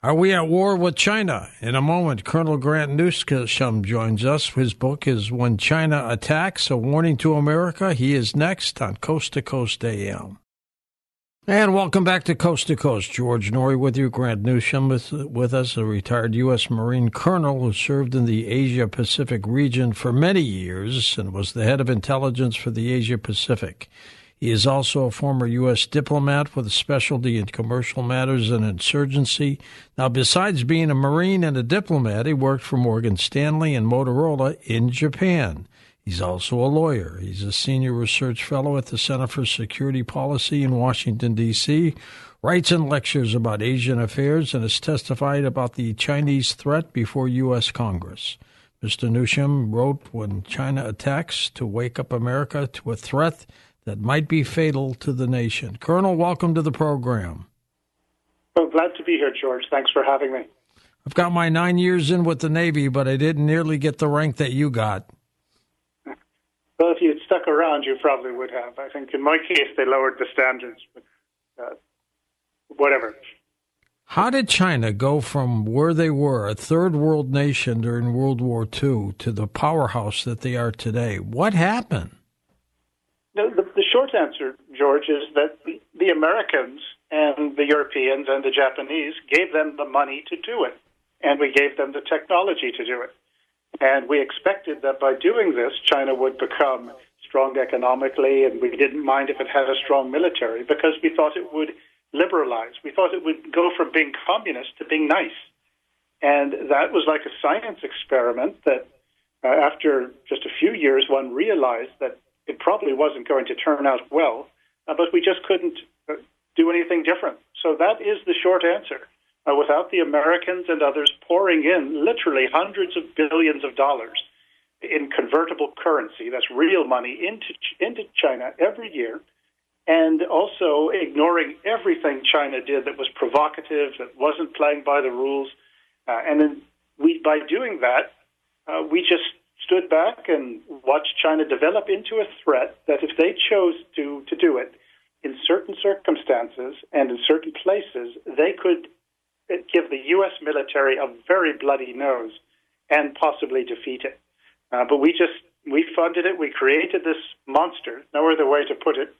Are we at war with China? In a moment, Colonel Grant Newsham joins us. His book is When China Attacks, A Warning to America. He is next on Coast to Coast AM. And welcome back to Coast. George Norrie with you. Grant Newsham with us, a retired U.S. Marine Colonel who served in the Asia-Pacific region for many years and was the head of intelligence for the Asia-Pacific. He is also a former U.S. diplomat with a specialty in commercial matters and insurgency. Now, besides being a Marine and a diplomat, he worked for Morgan Stanley and Motorola in Japan. He's also a lawyer. He's a senior research fellow at the Center for Security Policy in Washington, D.C., writes and lectures about Asian affairs, and has testified about the Chinese threat before U.S. Congress. Mr. Newsham wrote When China Attacks, to wake up America to a threat that might be fatal to the nation. Colonel, welcome to the program. Well, glad to be here, George. Thanks for having me. I've got my 9 years in with the Navy, but I didn't nearly get the rank that you got. Well, if you'd stuck around, you probably would have. I think in my case, they lowered the standards, but whatever. How did China go from where they were, a third world nation during World War II, to the powerhouse that they are today? What happened? The short answer, George, is that the Americans and the Europeans and the Japanese gave them the money to do it, and we gave them the technology to do it. And we expected that by doing this, China would become strong economically, and we didn't mind if it had a strong military because we thought it would liberalize. We thought it would go from being communist to being nice. And that was like a science experiment that after just a few years, one realized that it probably wasn't going to turn out well, but we just couldn't do anything different. So that is the short answer. Without the Americans and others pouring in literally hundreds of billions of dollars in convertible currency, that's real money, into China every year, and also ignoring everything China did that was provocative, that wasn't playing by the rules. And then by doing that, we just stood back and watched China develop into a threat that if they chose to do it in certain circumstances and in certain places, they could give the U.S. military a very bloody nose and possibly defeat it. But we funded it. We created this monster, no other way to put it,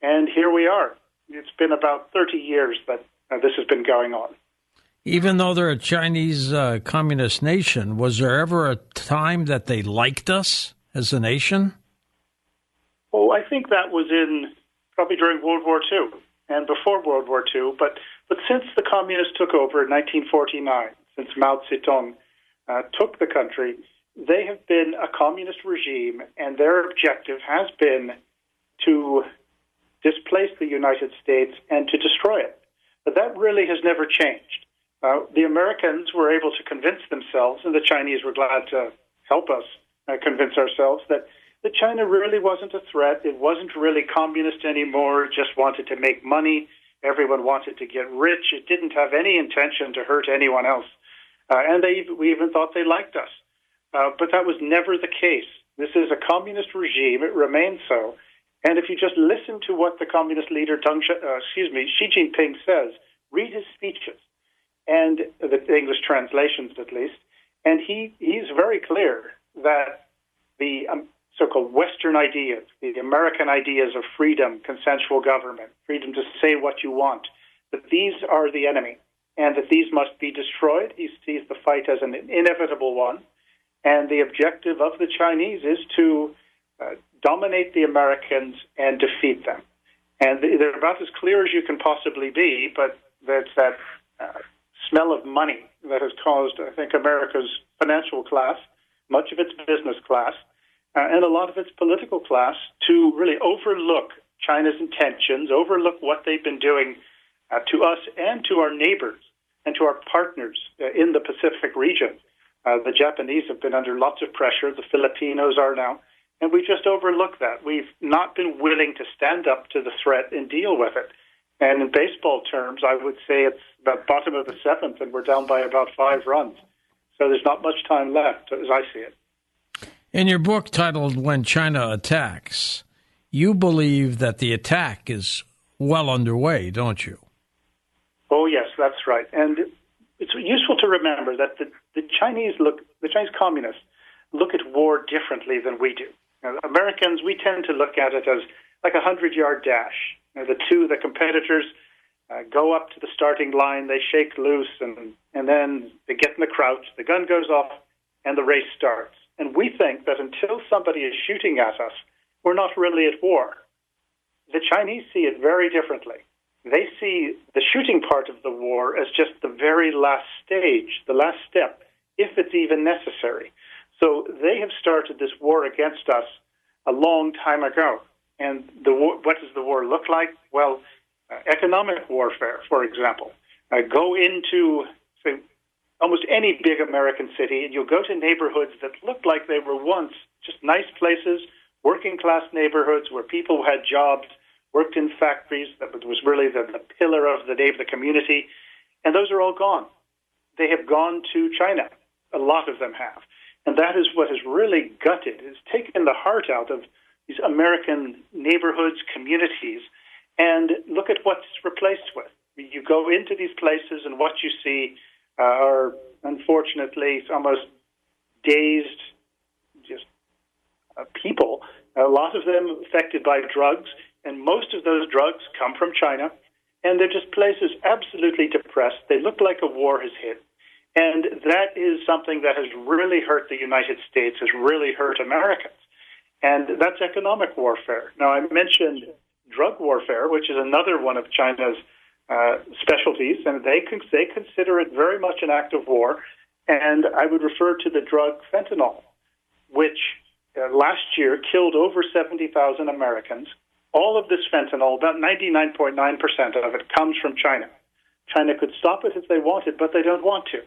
and here we are. It's been about 30 years that this has been going on. Even though they're a Chinese communist nation, was there ever a time that they liked us as a nation? Oh, I think that was probably during World War II and before World War II. But since the communists took over in 1949, since Mao Zedong took the country, they have been a communist regime, and their objective has been to displace the United States and to destroy it. But that really has never changed. The Americans were able to convince themselves, and the Chinese were glad to help us convince ourselves, that China really wasn't a threat. It wasn't really communist anymore. It just wanted to make money. Everyone wanted to get rich. It didn't have any intention to hurt anyone else. And we even thought they liked us. But that was never the case. This is a communist regime. It remains so. And if you just listen to what the communist leader Xi Jinping says, read his speeches, and the English translations at least, and he's very clear that the so-called Western ideas, the American ideas of freedom, consensual government, freedom to say what you want, that these are the enemy, and that these must be destroyed. He sees the fight as an inevitable one, and the objective of the Chinese is to dominate the Americans and defeat them. And they're about as clear as you can possibly be, but that's that smell of money that has caused, I think, America's financial class, much of its business class, and a lot of its political class to really overlook China's intentions, overlook what they've been doing to us and to our neighbors and to our partners in the Pacific region. The Japanese have been under lots of pressure. The Filipinos are now. And we just overlook that. We've not been willing to stand up to the threat and deal with it. And in baseball terms, I would say it's about bottom of the seventh, and we're down by about 5 runs. So there's not much time left, as I see it. In your book titled When China Attacks, you believe that the attack is well underway, don't you? Oh, yes, that's right. And it's useful to remember that the Chinese communists look at war differently than we do. Americans, we tend to look at it as like a 100-yard dash. The competitors go up to the starting line, they shake loose, and then they get in the crouch, the gun goes off, and the race starts. And we think that until somebody is shooting at us, we're not really at war. The Chinese see it very differently. They see the shooting part of the war as just the very last stage, the last step, if it's even necessary. So they have started this war against us a long time ago. And what does the war look like? Well, economic warfare, for example. Go into, say, almost any big American city, and you'll go to neighborhoods that looked like they were once just nice places, working-class neighborhoods where people had jobs, worked in factories, that was really the pillar of the community, and those are all gone. They have gone to China. A lot of them have. And that is what has really gutted, has taken the heart out of these American neighborhoods, communities, and look at what's replaced with. You go into these places and what you see are, unfortunately, almost dazed people, a lot of them affected by drugs, and most of those drugs come from China, and they're just places absolutely depressed. They look like a war has hit. And that is something that has really hurt the United States, has really hurt Americans. And that's economic warfare. Now, I mentioned drug warfare, which is another one of China's specialties, and they consider it very much an act of war. And I would refer to the drug fentanyl, which last year killed over 70,000 Americans. All of this fentanyl, about 99.9% of it, comes from China. China could stop it if they wanted, but they don't want to.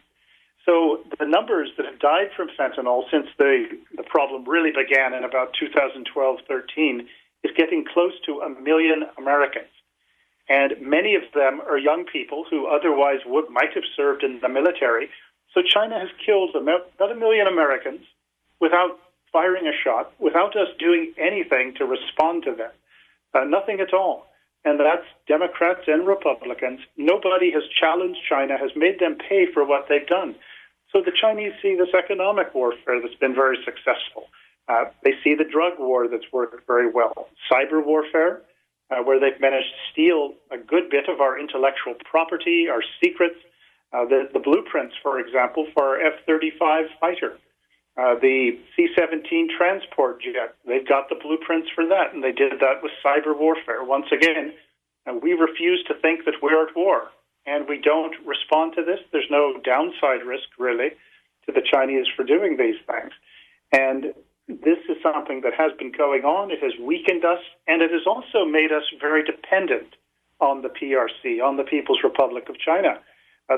So the numbers that have died from fentanyl since the problem really began in about 2012-13 is getting close to 1 million Americans. And many of them are young people who otherwise might have served in the military. So China has killed about 1 million Americans without firing a shot, without us doing anything to respond to them. Nothing at all. And that's Democrats and Republicans. Nobody has challenged China, has made them pay for what they've done. So the Chinese see this economic warfare that's been very successful. They see the drug war that's worked very well. Cyber warfare, where they've managed to steal a good bit of our intellectual property, our secrets, the blueprints, for example, for our F-35 fighter. The C-17 transport jet, they've got the blueprints for that, and they did that with cyber warfare. Once again, we refuse to think that we're at war, and we don't respond to this. There's no downside risk, really, to the Chinese for doing these things. And this is something that has been going on. It has weakened us, and it has also made us very dependent on the PRC, on the People's Republic of China.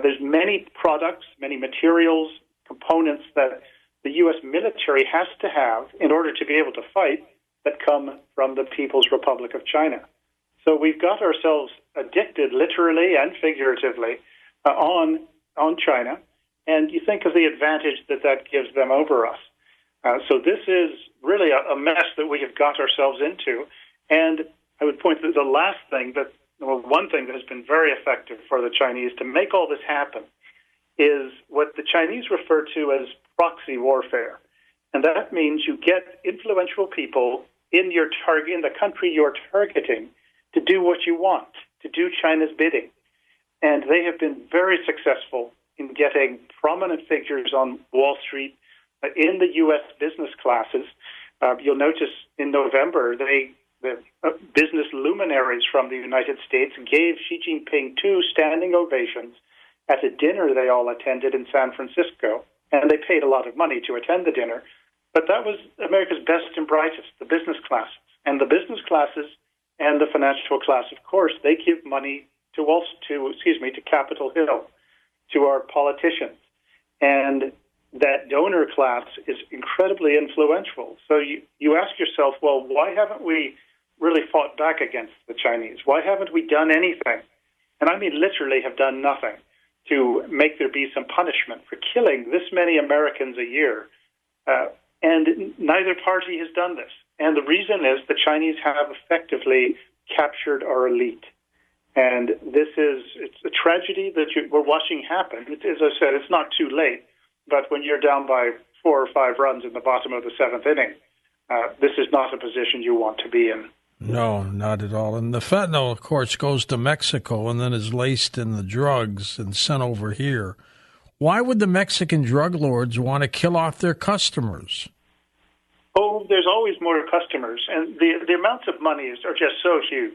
There's many products, many materials, components that the U.S. military has to have in order to be able to fight that come from the People's Republic of China. So we've got ourselves addicted, literally and figuratively, on China, and you think of the advantage that gives them over us. So this is really a mess that we have got ourselves into, and I would point to the last thing, one thing that has been very effective for the Chinese to make all this happen is what the Chinese refer to as proxy warfare. And that means you get influential people in the country you're targeting to do what you want, to do China's bidding. And they have been very successful in getting prominent figures on Wall Street in the U.S. business classes. You'll notice in November, the business luminaries from the United States gave Xi Jinping 2 standing ovations at a dinner they all attended in San Francisco. And they paid a lot of money to attend the dinner. But that was America's best and brightest, the business classes. And the business classes and the financial class, of course, they give money to Capitol Hill, to our politicians. And that donor class is incredibly influential. So you ask yourself, well, why haven't we really fought back against the Chinese? Why haven't we done anything? And I mean literally have done nothing to make there be some punishment for killing this many Americans a year. And neither party has done this. And the reason is the Chinese have effectively captured our elite. And it's a tragedy that we're watching happen. As I said, it's not too late, but when you're down by 4 or 5 runs in the bottom of the 7th inning, this is not a position you want to be in. No, not at all. And the fentanyl, of course, goes to Mexico and then is laced in the drugs and sent over here. Why would the Mexican drug lords want to kill off their customers? Oh, there's always more customers, and the amounts of money are just so huge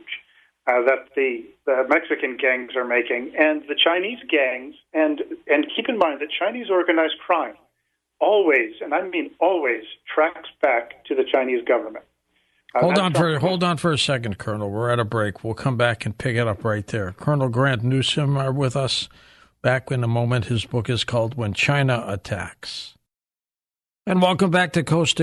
that the Mexican gangs are making, and the Chinese gangs, and keep in mind that Chinese organized crime always, and I mean always, tracks back to the Chinese government. Hold on for a second, Colonel. We're at a break. We'll come back and pick it up right there. Colonel Grant Newsham are with us. Back in a moment. His book is called When China Attacks. And welcome back to Coast.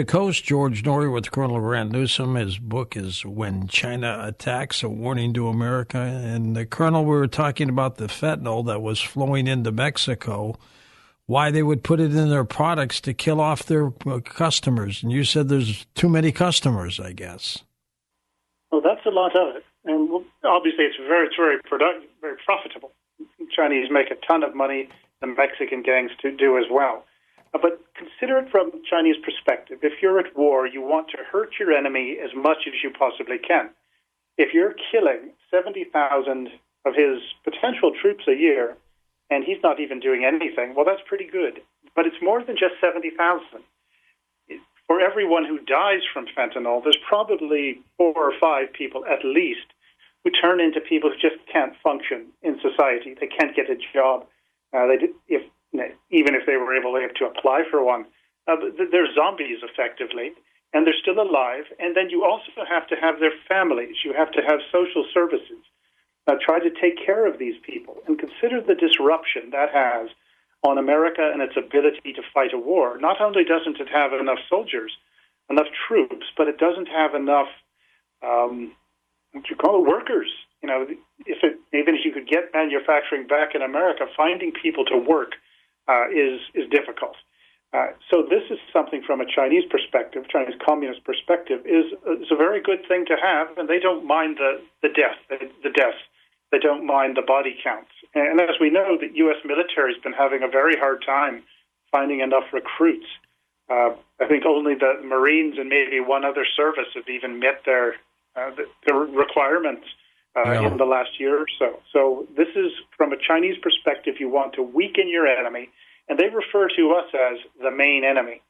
George Norrie with Colonel Grant Newsham. His book is When China Attacks, a Warning to America. And the Colonel, we were talking about the fentanyl that was flowing into Mexico, why they would put it in their products to kill off their customers. And you said there's too many customers, I guess. Well, that's a lot of it. And obviously it's very productive, very profitable. Chinese make a ton of money. The Mexican gangs do as well. But consider it from Chinese perspective. If you're at war, you want to hurt your enemy as much as you possibly can. If you're killing 70,000 of his potential troops a year, and he's not even doing anything, well, that's pretty good. But it's more than just 70,000. For everyone who dies from fentanyl, there's probably 4 or 5 people at least who turn into people who just can't function in society. They can't get a job. Even if they were able to apply for one, they're zombies effectively, and they're still alive. And then you also have to have their families. You have to have social services. Try to take care of these people, and consider the disruption that has on America and its ability to fight a war. Not only doesn't it have enough soldiers, enough troops, but it doesn't have enough workers. Even if you could get manufacturing back in America, finding people to work is difficult. So this is something from a Chinese perspective, Chinese communist perspective, is a very good thing to have, and they don't mind the deaths. They don't mind the body counts. And as we know, the U.S. military has been having a very hard time finding enough recruits. I think only the Marines and maybe one other service have even met their requirements in the last year or so. So this is, from a Chinese perspective, you want to weaken your enemy, and they refer to us as the main enemy.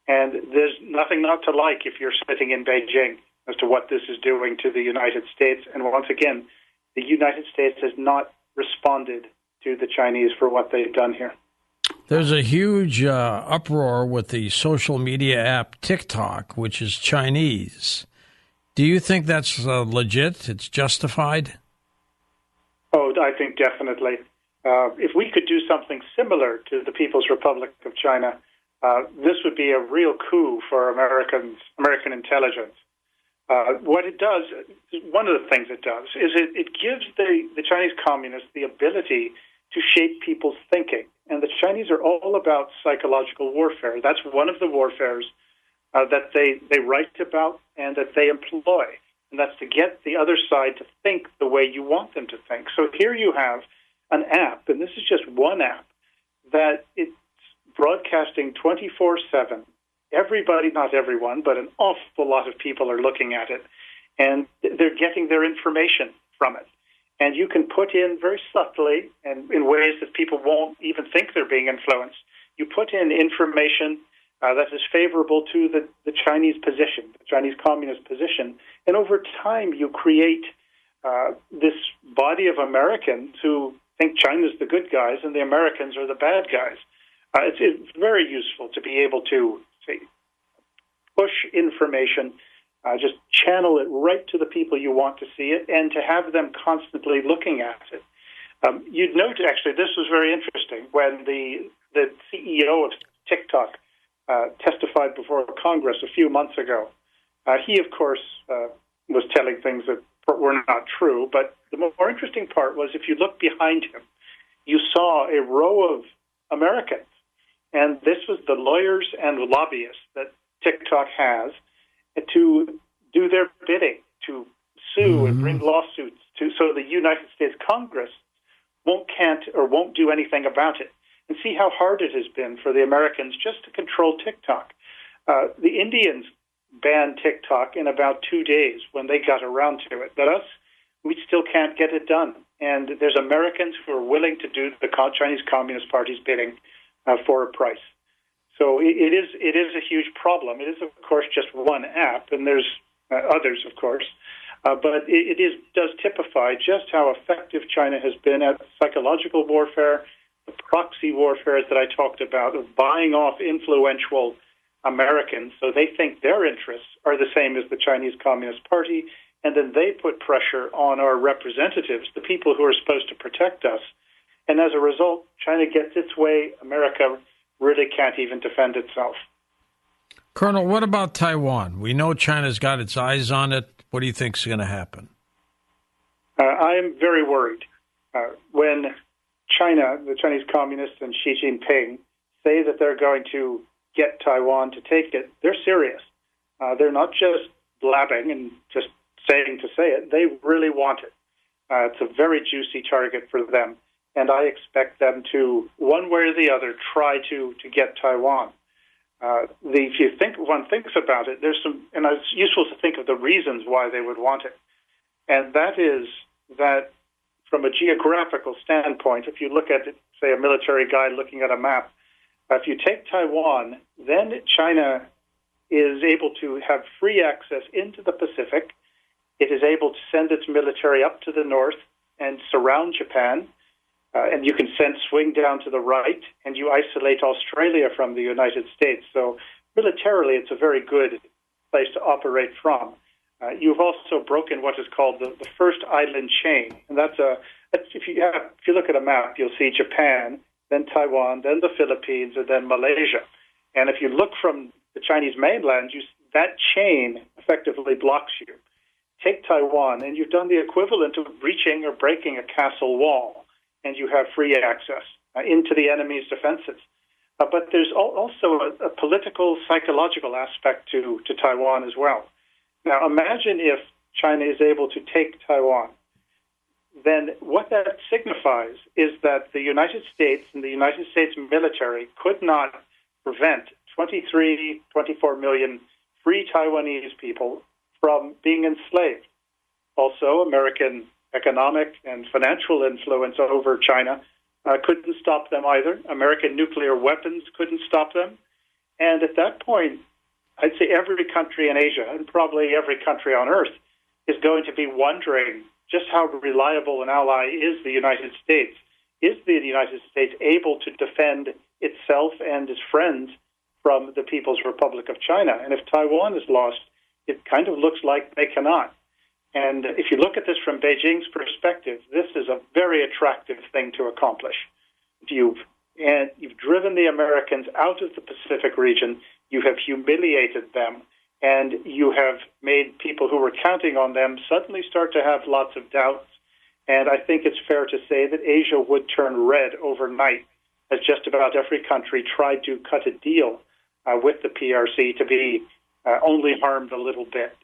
And there's nothing not to like if you're sitting in Beijing as to what this is doing to the United States. And once again, the United States has not responded to the Chinese for what they've done here. There's a huge uproar with the social media app TikTok, which is Chinese. Do you think that's legit? It's justified? Oh, I think definitely. If we could do something similar to the People's Republic of China, this would be a real coup for American intelligence. What it does, one of the things it does, is it gives the Chinese communists the ability to shape people's thinking. And the Chinese are all about psychological warfare. That's one of the warfares that they write about and that they employ. And that's to get the other side to think the way you want them to think. So here you have an app, and this is just one app, that it's broadcasting 24/7. Everybody, not everyone, but an awful lot of people are looking at it, and they're getting their information from it. And you can put in very subtly and in ways that people won't even think they're being influenced. You put in information that is favorable to the Chinese position, the Chinese communist position. And over time, you create this body of Americans who think China's the good guys and the Americans are the bad guys. It's very useful to be able to push information, just channel it right to the people you want to see it, and to have them constantly looking at it. You'd note, actually, this was very interesting, when the CEO of TikTok testified before Congress a few months ago. He, of course, was telling things that were not true, but the more interesting part was, if you look behind him, you saw a row of Americans, and this was the lawyers and lobbyists that TikTok has to do their bidding, to sue and bring lawsuits so the United States Congress won't do anything about it. And see how hard it has been for the Americans just to control TikTok. The Indians banned TikTok in about 2 days when they got around to it. But us, we still can't get it done. And there's Americans who are willing to do the Chinese Communist Party's bidding for a price. So it is a huge problem. It is, of course, just one app, and there's others, of course. But it does typify just how effective China has been at psychological warfare, the proxy warfare that I talked about, of buying off influential Americans so they think their interests are the same as the Chinese Communist Party, and then they put pressure on our representatives, the people who are supposed to protect us. And as a result, China gets its way. America really can't even defend itself. Colonel, what about Taiwan? We know China's got its eyes on it. What do you think is going to happen? I am very worried. When China, the Chinese communists and Xi Jinping say that they're going to get Taiwan to take it, they're serious. They're not just blabbing and just saying to say it. They really want it. It's a very juicy target for them. And I expect them to, one way or the other, try to get Taiwan. If one thinks about it, and it's useful to think of the reasons why they would want it. And that is that from a geographical standpoint, if you look at, say, a military guy looking at a map, if you take Taiwan, then China is able to have free access into the Pacific. It is able to send its military up to the north and surround Japan. And you can swing down to the right, and you isolate Australia from the United States. So militarily, it's a very good place to operate from. You've also broken what is called the first island chain, and if you look at a map, you'll see Japan, then Taiwan, then the Philippines, and then Malaysia. And if you look from the Chinese mainland, that chain effectively blocks you. Take Taiwan, and you've done the equivalent of breaching or breaking a castle wall, and you have free access into the enemy's defenses. But there's also a political, psychological aspect to Taiwan as well. Now, imagine if China is able to take Taiwan. Then what that signifies is that the United States and the United States military could not prevent 24 million free Taiwanese people from being enslaved. Also, American economic and financial influence over China couldn't stop them either. American nuclear weapons couldn't stop them. And at that point, I'd say every country in Asia, and probably every country on Earth, is going to be wondering just how reliable an ally is the United States. Is the United States able to defend itself and its friends from the People's Republic of China? And if Taiwan is lost, it kind of looks like they cannot. And if you look at this from Beijing's perspective, this is a very attractive thing to accomplish. You've driven the Americans out of the Pacific region, you have humiliated them, and you have made people who were counting on them suddenly start to have lots of doubts. And I think it's fair to say that Asia would turn red overnight, as just about every country tried to cut a deal with the PRC to be only harmed a little bit.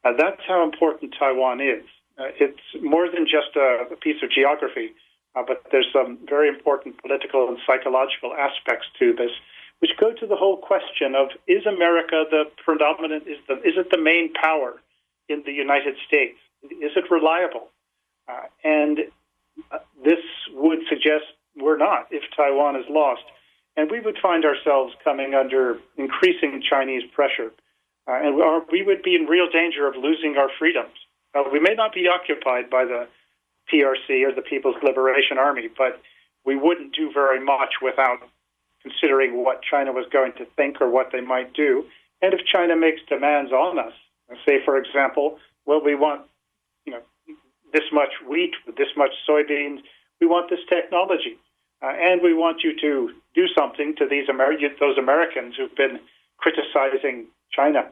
That's how important Taiwan is. It's more than just a piece of geography, but there's some very important political and psychological aspects to this, which go to the whole question of, is America the predominant, is it the main power in the United States? Is it reliable? And this would suggest we're not if Taiwan is lost. And we would find ourselves coming under increasing Chinese pressure. And we would be in real danger of losing our freedoms. We may not be occupied by the PRC or the People's Liberation Army, but we wouldn't do very much without considering what China was going to think or what they might do. And if China makes demands on us, say, for example, well, we want this much wheat, this much soybeans, we want this technology, and we want you to do something to those Americans who've been criticizing China.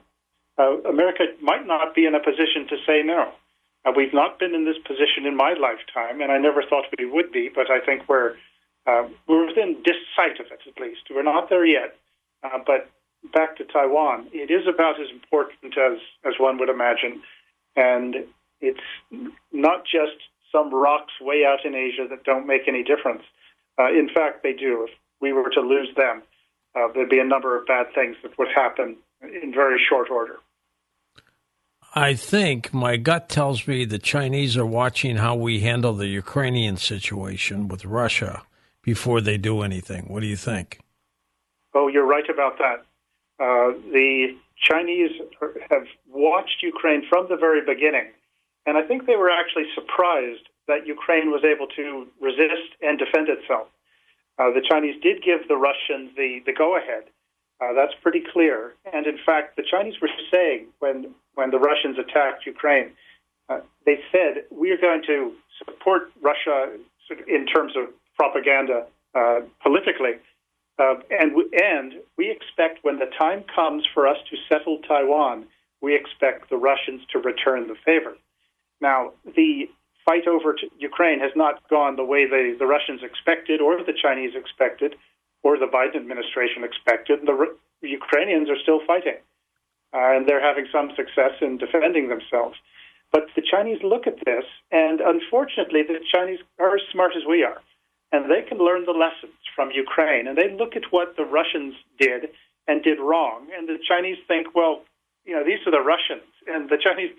America might not be in a position to say no. We've not been in this position in my lifetime, and I never thought we would be, but I think we're within sight of it, at least. We're not there yet. But back to Taiwan, it is about as important as one would imagine. And It's not just some rocks way out in Asia that don't make any difference. In fact, they do. If we were to lose them, there'd be a number of bad things that would happen in very short order. I think my gut tells me the Chinese are watching how we handle the Ukrainian situation with Russia before they do anything. What do you think? Oh, you're right about that. The Chinese have watched Ukraine from the very beginning, and I think they were actually surprised that Ukraine was able to resist and defend itself. The Chinese did give the Russians the go-ahead. That's pretty clear. And in fact, the Chinese were saying when the Russians attacked Ukraine, they said, we are going to support Russia sort of in terms of propaganda politically. And we expect when the time comes for us to settle Taiwan, we expect the Russians to return the favor. Now, the fight over Ukraine has not gone the way the Russians expected or the Chinese expected or the Biden administration expected. The Ukrainians are still fighting, and they're having some success in defending themselves. But the Chinese look at this, and unfortunately, the Chinese are as smart as we are, and they can learn the lessons from Ukraine. And they look at what the Russians did and did wrong, and the Chinese think, well, you know, these are the Russians, and the Chinese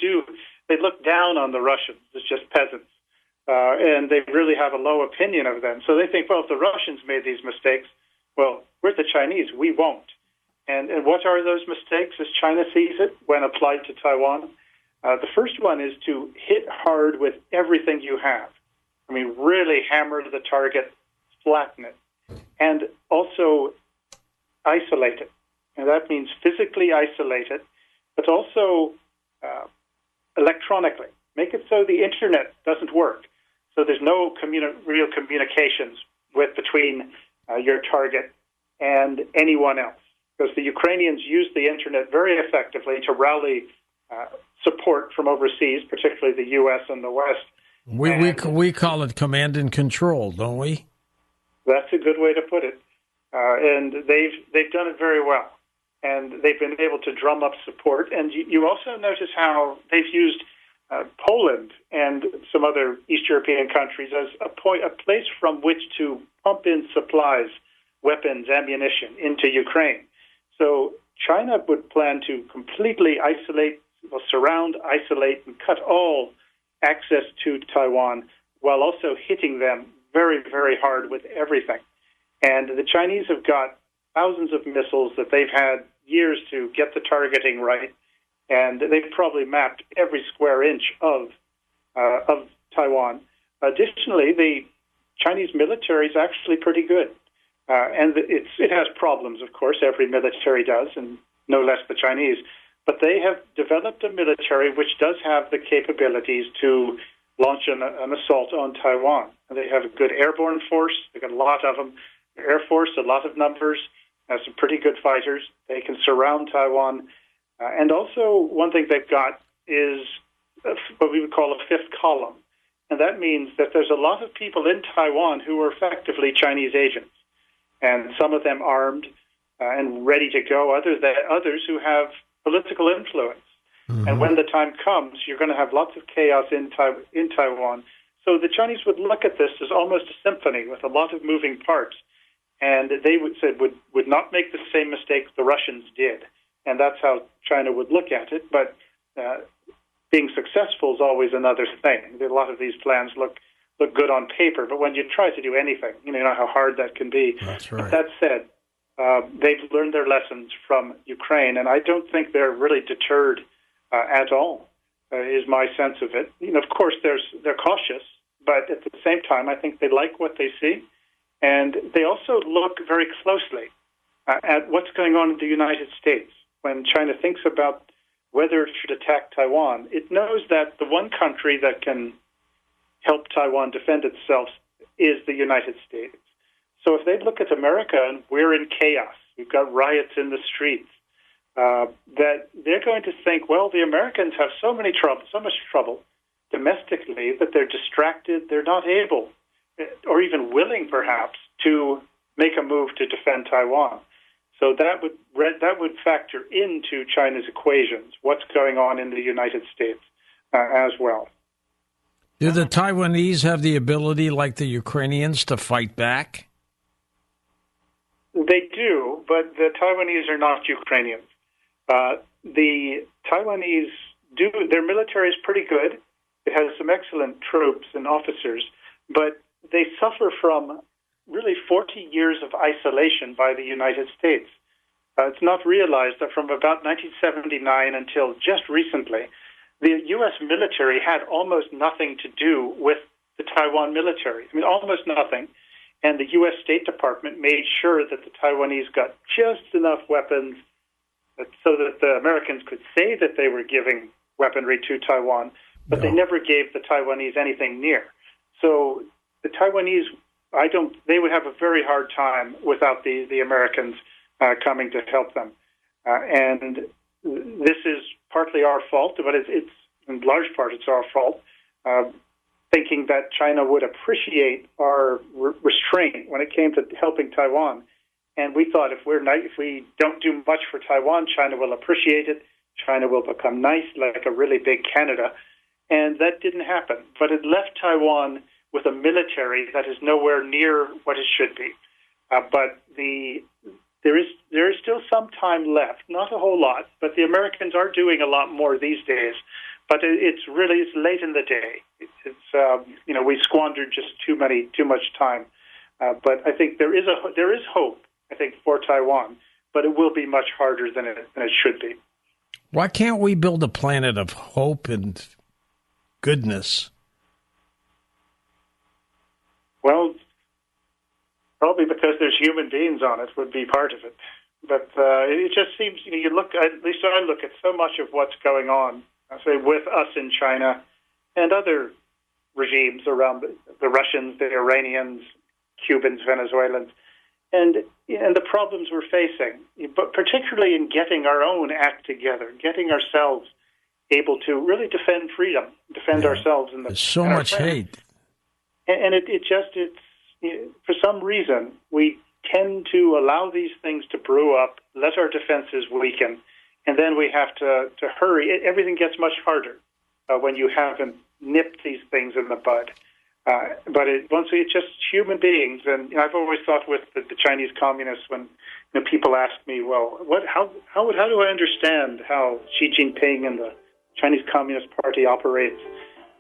they look down on the Russians as just peasants, and they really have a low opinion of them. So they think, well, if the Russians made these mistakes, well, we're the Chinese, we won't. And what are those mistakes as China sees it when applied to Taiwan? The first one is to hit hard with everything you have. I mean, really hammer the target, flatten it, and also isolate it. And that means physically isolate it, but also electronically. Make it so the internet doesn't work, so there's no real communications between your target and anyone else. Because the Ukrainians use the internet very effectively to rally support from overseas, particularly the U.S. and the West. We call it command and control, don't we? That's a good way to put it. And they've done it very well. And they've been able to drum up support. And you also notice how they've used Poland and some other East European countries as a place from which to pump in supplies, weapons, ammunition into Ukraine. So China would plan to completely surround, isolate, and cut all access to Taiwan while also hitting them very, very hard with everything. And the Chinese have got thousands of missiles that they've had years to get the targeting right, and they've probably mapped every square inch of Taiwan. Additionally, the Chinese military is actually pretty good. And it has problems, of course, every military does, and no less the Chinese. But they have developed a military which does have the capabilities to launch an assault on Taiwan. And they have a good airborne force. They've got a lot of them. Air Force, a lot of numbers, some pretty good fighters. They can surround Taiwan. And also, one thing they've got is what we would call a fifth column. And that means that there's a lot of people in Taiwan who are effectively Chinese agents. And some of them armed and ready to go, others who have political influence. Mm-hmm. And when the time comes, you're going to have lots of chaos in Taiwan. So the Chinese would look at this as almost a symphony with a lot of moving parts. And they would not make the same mistakes the Russians did. And that's how China would look at it. But being successful is always another thing. A lot of these plans look good on paper, but when you try to do anything, you know how hard that can be. That's right. But that said, they've learned their lessons from Ukraine, and I don't think they're really deterred at all, is my sense of it. You know, of course, they're cautious, but at the same time, I think they like what they see, and they also look very closely at what's going on in the United States. When China thinks about whether it should attack Taiwan, it knows that the one country that can help Taiwan defend itself is the United States. So if they look at America and we're in chaos, we've got riots in the streets, that they're going to think, well, the Americans have so much trouble domestically that they're distracted, they're not able, or even willing perhaps, to make a move to defend Taiwan. So that would factor into China's equations, what's going on in the United States. as well. Do the Taiwanese have the ability, like the Ukrainians, to fight back? They do, but the Taiwanese are not Ukrainians. The Taiwanese their military is pretty good. It has some excellent troops and officers, but they suffer from really 40 years of isolation by the United States. It's not realized that from about 1979 until just recently, the U.S. military had almost nothing to do with the Taiwan military. I mean, almost nothing. And the U.S. State Department made sure that the Taiwanese got just enough weapons so that the Americans could say that they were giving weaponry to Taiwan, but they never gave the Taiwanese anything near. So the Taiwanese, they would have a very hard time without the Americans coming to help them. And this is partly our fault, but it's in large part it's our fault, thinking that China would appreciate our restraint when it came to helping Taiwan. And we thought if we don't do much for Taiwan, China will appreciate it. China will become nice, like a really big Canada. And that didn't happen. But it left Taiwan with a military that is nowhere near what it should be. But there is still some time left, not a whole lot, but the Americans are doing a lot more these days. But it's late in the day. We squandered just too much time. But I think there is hope, I think, for Taiwan, but it will be much harder than it should be. Why can't we build a planet of hope and goodness? Well, probably because there's human beings on it would be part of it. But it just seems, at least I look at so much of what's going on, I say, with us in China and other regimes around the Russians, the Iranians, Cubans, Venezuelans, and the problems we're facing, but particularly in getting our own act together, getting ourselves able to really defend freedom, defend ourselves. There's so much hate. And it's for some reason, we tend to allow these things to brew up, let our defenses weaken, and then we have to hurry. Everything gets much harder when you haven't nipped these things in the bud. But once it's just human beings, and I've always thought with the Chinese communists, when people ask me, well, how do I understand how Xi Jinping and the Chinese Communist Party operates?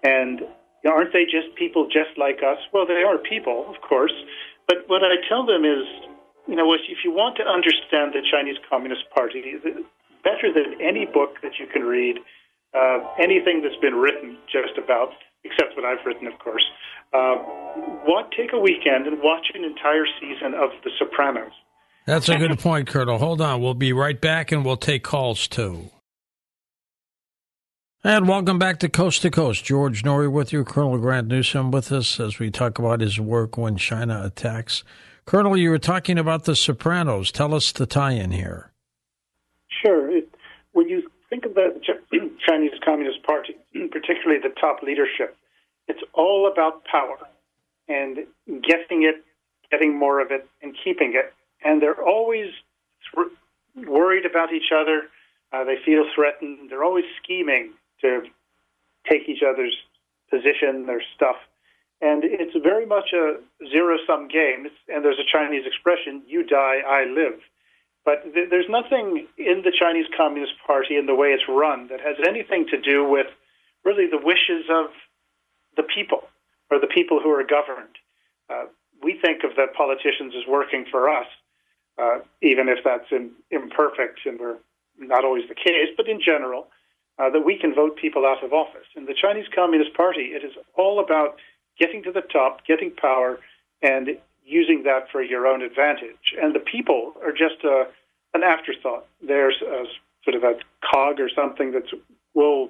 And aren't they just people just like us? Well, they are people, of course. But what I tell them is, if you want to understand the Chinese Communist Party, better than any book that you can read, anything that's been written just about, except what I've written, of course, take a weekend and watch an entire season of The Sopranos. That's a good point, Colonel. Hold on. We'll be right back, and we'll take calls, too. And welcome back to Coast. George Norrie with you, Colonel Grant Newsham with us as we talk about his work when China attacks. Colonel, you were talking about The Sopranos. Tell us the tie-in here. Sure. When you think of the Chinese Communist Party, particularly the top leadership, it's all about power and getting more of it and keeping it. And they're always worried about each other. They feel threatened. They're always scheming to take each other's position, their stuff. And it's very much a zero-sum game. And there's a Chinese expression, you die, I live. But there's nothing in the Chinese Communist Party in the way it's run that has anything to do with really the wishes of the people or the people who are governed. We think of the politicians as working for us, even if that's imperfect and we're not always the case, but in general, that we can vote people out of office. In the Chinese Communist Party, it is all about getting to the top, getting power, and using that for your own advantage. And the people are just an afterthought. There's sort of a cog or something that will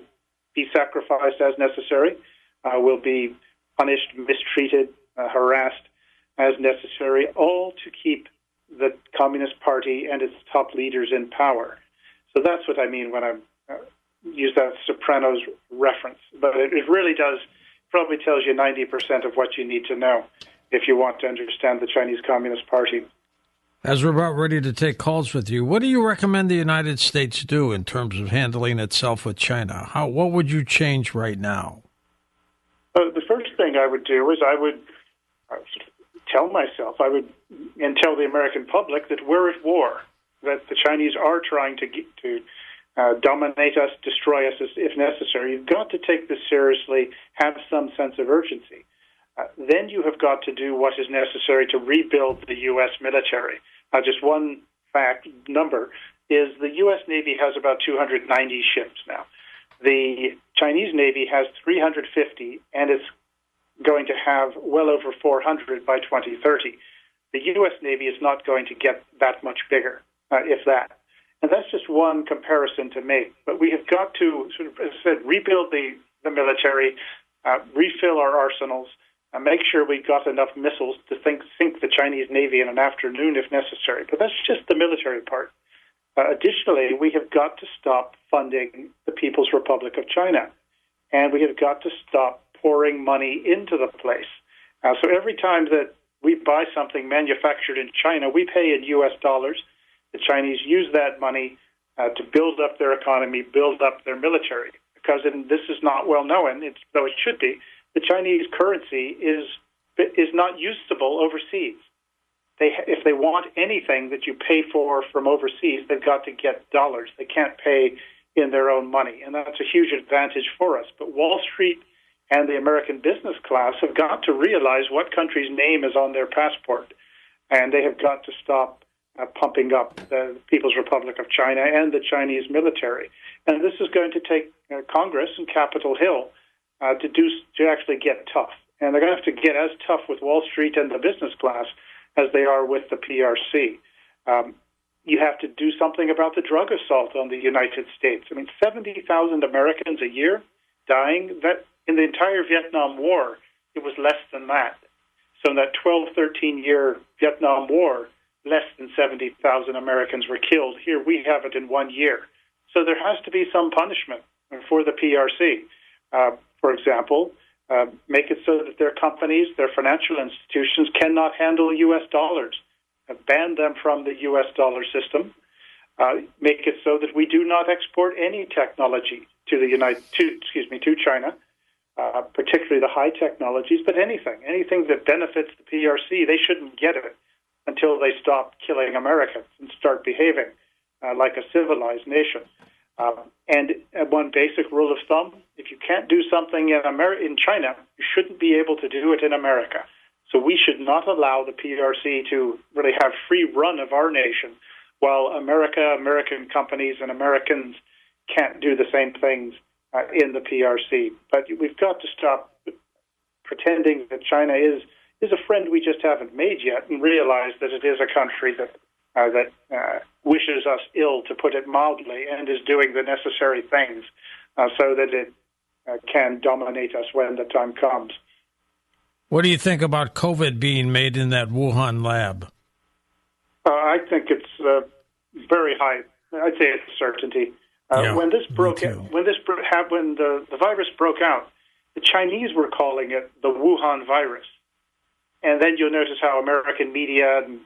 be sacrificed as necessary, will be punished, mistreated, harassed as necessary, all to keep the Communist Party and its top leaders in power. So that's what I mean when I use that Sopranos reference. But it really does, probably tells you 90% of what you need to know if you want to understand the Chinese Communist Party. As we're about ready to take calls with you, what do you recommend the United States do in terms of handling itself with China? What would you change right now? The first thing I would do is I would tell myself, and tell the American public that we're at war, that the Chinese are trying to dominate us, destroy us if necessary. You've got to take this seriously, have some sense of urgency. Then you have got to do what is necessary to rebuild the U.S. military. Just one number is the U.S. Navy has about 290 ships now. The Chinese Navy has 350, and it's going to have well over 400 by 2030. The U.S. Navy is not going to get that much bigger, if that. And that's just one comparison to make. But we have got to, sort of, as I said, rebuild the military, refill our arsenals, make sure we've got enough missiles to sink the Chinese Navy in an afternoon if necessary. But that's just the military part. Additionally, we have got to stop funding the People's Republic of China. And we have got to stop pouring money into the place. So every time that we buy something manufactured in China, we pay in U.S. dollars. The Chinese use that money to build up their economy, build up their military. Because, and this is not well known, though it should be, the Chinese currency is not usable overseas. If they want anything that you pay for from overseas, they've got to get dollars. They can't pay in their own money, and that's a huge advantage for us. But Wall Street and the American business class have got to realize what country's name is on their passport, and they have got to stop pumping up the People's Republic of China and the Chinese military. And this is going to take Congress and Capitol Hill to actually get tough. And they're going to have to get as tough with Wall Street and the business class as they are with the PRC. You have to do something about the drug assault on the United States. I mean, 70,000 Americans a year dying. That in the entire Vietnam War, it was less than that. So in that 12, 13-year Vietnam War, less than 70,000 Americans were killed. Here we have it in 1 year. So there has to be some punishment for the PRC. For example, make it so that their companies, their financial institutions cannot handle U.S. dollars. Ban them from the U.S. dollar system. Make it so that we do not export any technology to China, particularly the high technologies, but anything that benefits the PRC, they shouldn't get it until they stop killing Americans and start behaving like a civilized nation. And one basic rule of thumb, if you can't do something in China, you shouldn't be able to do it in America. So we should not allow the PRC to really have free run of our nation while American companies and Americans can't do the same things in the PRC. But we've got to stop pretending that China is a friend we just haven't made yet and realize that it is a country that wishes us ill, to put it mildly, and is doing the necessary things so that it can dominate us when the time comes. What do you think about COVID being made in that Wuhan lab? I think it's very high. I'd say it's certainty. When this broke out, when the virus broke out, the Chinese were calling it the Wuhan virus, and then you'll notice how American media and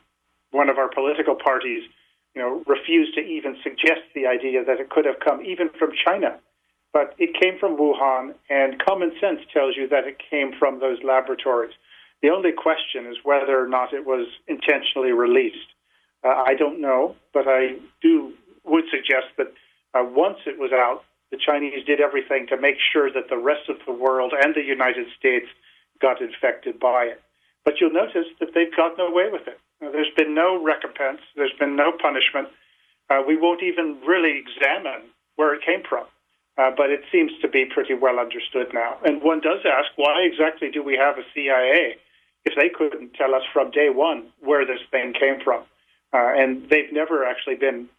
one of our political parties, refused to even suggest the idea that it could have come even from China. But it came from Wuhan, and common sense tells you that it came from those laboratories. The only question is whether or not it was intentionally released. I don't know, but I would suggest that once it was out, the Chinese did everything to make sure that the rest of the world and the United States got infected by it. But you'll notice that they've gotten away with it. There's been no recompense. There's been no punishment. We won't even really examine where it came from. But it seems to be pretty well understood now. And one does ask, why exactly do we have a CIA if they couldn't tell us from day one where this thing came from? And they've never actually been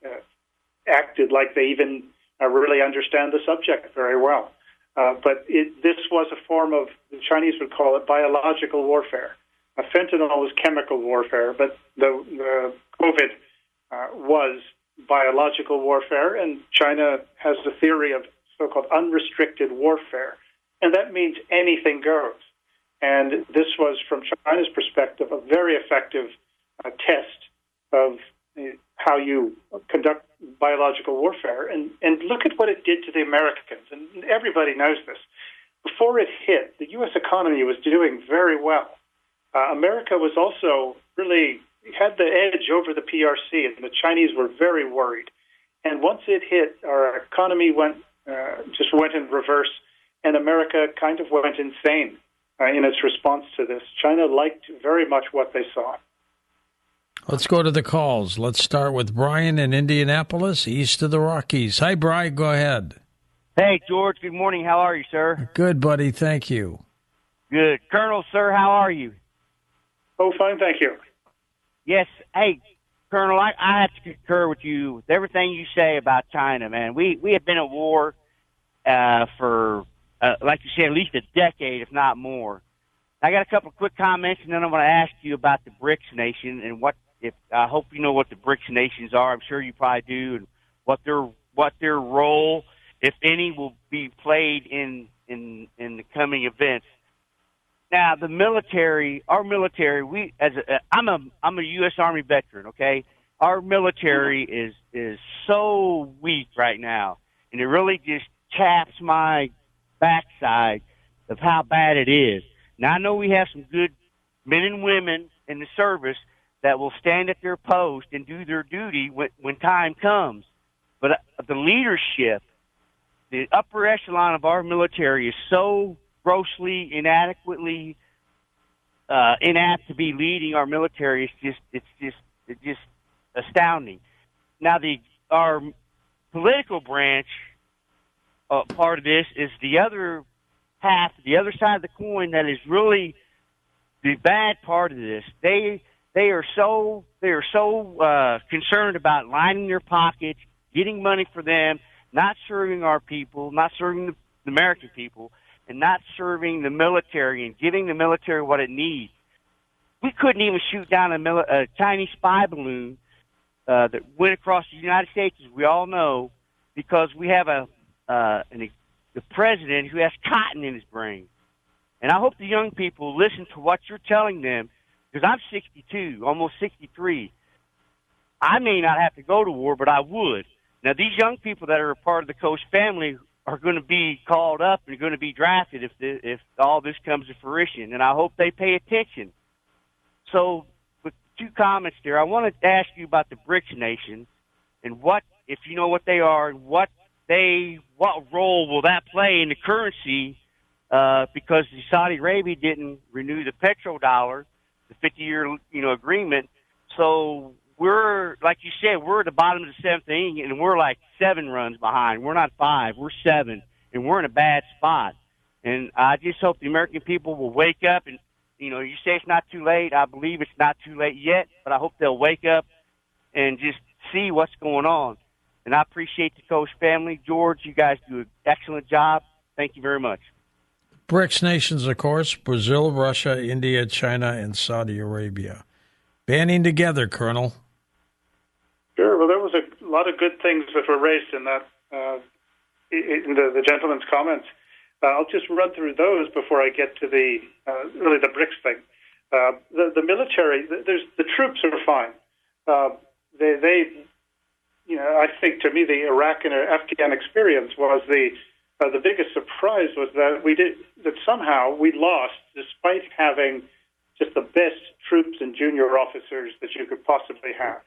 acted like they even really understand the subject very well. But this was a form of, the Chinese would call it biological warfare. Fentanyl is chemical warfare, but the COVID was biological warfare, and China has the theory of so-called unrestricted warfare, and that means anything goes. And this was, from China's perspective, a very effective test of how you conduct biological warfare. And look at what it did to the Americans. And everybody knows this. Before it hit, the U.S. economy was doing very well. America was also really had the edge over the PRC, and the Chinese were very worried. And once it hit, our economy went in reverse, and America kind of went insane in its response to this. China liked very much what they saw. Let's go to the calls. Let's start with Brian in Indianapolis, east of the Rockies. Hi, Brian. Go ahead. Hey, George. Good morning. How are you, sir? Good, buddy. Thank you. Good. Colonel, sir, how are you? Oh, fine. Thank you. Yes. Hey, Colonel, I have to concur with you with everything you say about China, man. We have been at war for, like you said, at least a decade, if not more. I got a couple of quick comments, and then I'm going to ask you about the BRICS nation and I hope you know what the BRICS nations are. I'm sure you probably do, and what their role, if any, will be played in the coming events. Now, the military, our military, I'm a U.S. Army veteran. Okay, our military is so weak right now, and it really just chaps my backside of how bad it is. Now, I know we have some good men and women in the service that will stand at their post and do their duty when time comes. But the leadership, the upper echelon of our military is so grossly, inadequately inapt to be leading our military. It's just astounding. Now, our political branch part of this is the other half, the other side of the coin that is really the bad part of this. They are so concerned about lining their pockets, getting money for them, not serving our people, not serving the American people, and not serving the military and giving the military what it needs. We couldn't even shoot down a Chinese spy balloon that went across the United States, as we all know, because we have the president who has cotton in his brain. And I hope the young people listen to what you're telling them, because I'm 62, almost 63. I may not have to go to war, but I would. Now, these young people that are a part of the Coast family are going to be called up and going to be drafted if all this comes to fruition, and I hope they pay attention. So, with two comments there, I want to ask you about the BRICS nations and what, if you know what they are, and what role will that play in the currency, because the Saudi Arabia didn't renew the petrodollar, the 50-year agreement. So we're, like you said, we're at the bottom of the seventh inning, and we're like 7 runs behind. We're not 5, we're 7, and we're in a bad spot. And I just hope the American people will wake up. And you say it's not too late. I believe it's not too late yet, but I hope they'll wake up and just see what's going on. And I appreciate the Coast family. George, you guys do an excellent job. Thank you very much. BRICS nations, of course, Brazil, Russia, India, China, and Saudi Arabia. Banding together, Colonel. Sure. Well, there was a lot of good things that were raised in that, in the gentleman's comments. I'll just run through those before I get to the BRICS thing. The military, the troops are fine. I think to me the Iraq and Afghan experience was the biggest surprise was that somehow we lost despite having just the best troops and junior officers that you could possibly have.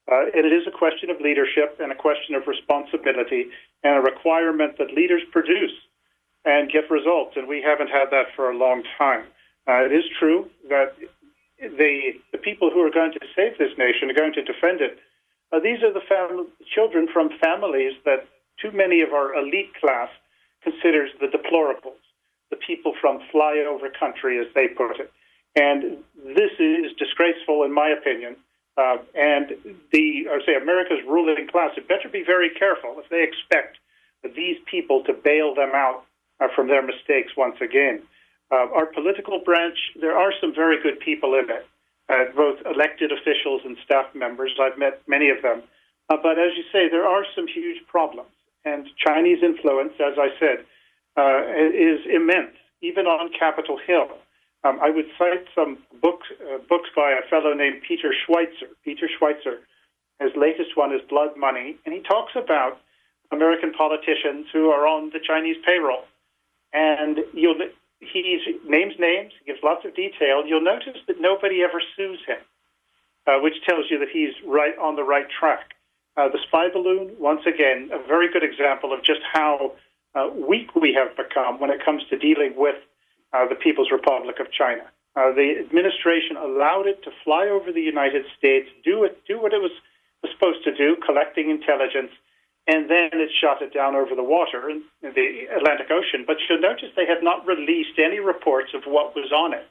And it is a question of leadership and a question of responsibility and a requirement that leaders produce and get results, and we haven't had that for a long time. It is true that the people who are going to save this nation are going to defend it. These are the children from families that too many of our elite class considers the deplorables, the people from flyover country, as they put it. And this is disgraceful, in my opinion. And America's ruling class had better be very careful if they expect these people to bail them out from their mistakes once again. Our political branch, there are some very good people in it, both elected officials and staff members. I've met many of them. But as you say, there are some huge problems. And Chinese influence, as I said, is immense, even on Capitol Hill. I would cite some books by a fellow named Peter Schweitzer. Peter Schweitzer, his latest one is Blood Money, and he talks about American politicians who are on the Chinese payroll. And he names names, gives lots of detail. You'll notice that nobody ever sues him, which tells you that he's right on the right track. The spy balloon, once again, a very good example of just how weak we have become when it comes to dealing with the People's Republic of China. The administration allowed it to fly over the United States, do what it was supposed to do, collecting intelligence, and then it shot it down over the water in the Atlantic Ocean. But you'll notice they have not released any reports of what was on it,